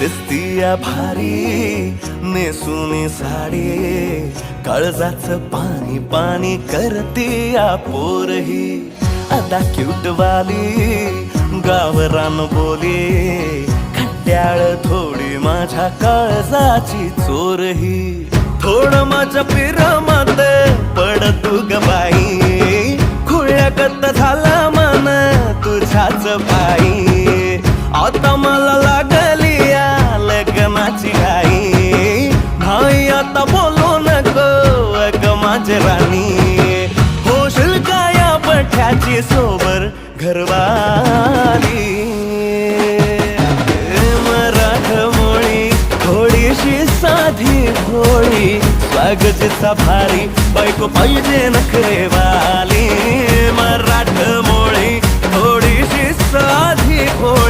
दिसतीया भारी नेसूनी साडी, काळजाच पाणी पाणी करतीया पोरही. आता क्यूट वाली गावरान बोली, खट्याळ थोडी माझ्या काळजाची चोरही. थोडं माझ्या पिरामात पड तू ग बाई, खुळ्यागत झाला मन तुझ्याच पायी. आता मला लागली या लग्नाची घाई, नाही आता बोलू नको अग माझी राणी. होशील का या पठ्याची सोबर घरवाली. मराठमोळी थोडीशी साधी भोळी, स्वागताचा भारी बायको पाहिजे नखरेवाली. मराठमोळी थोडीशी साधी भोळी.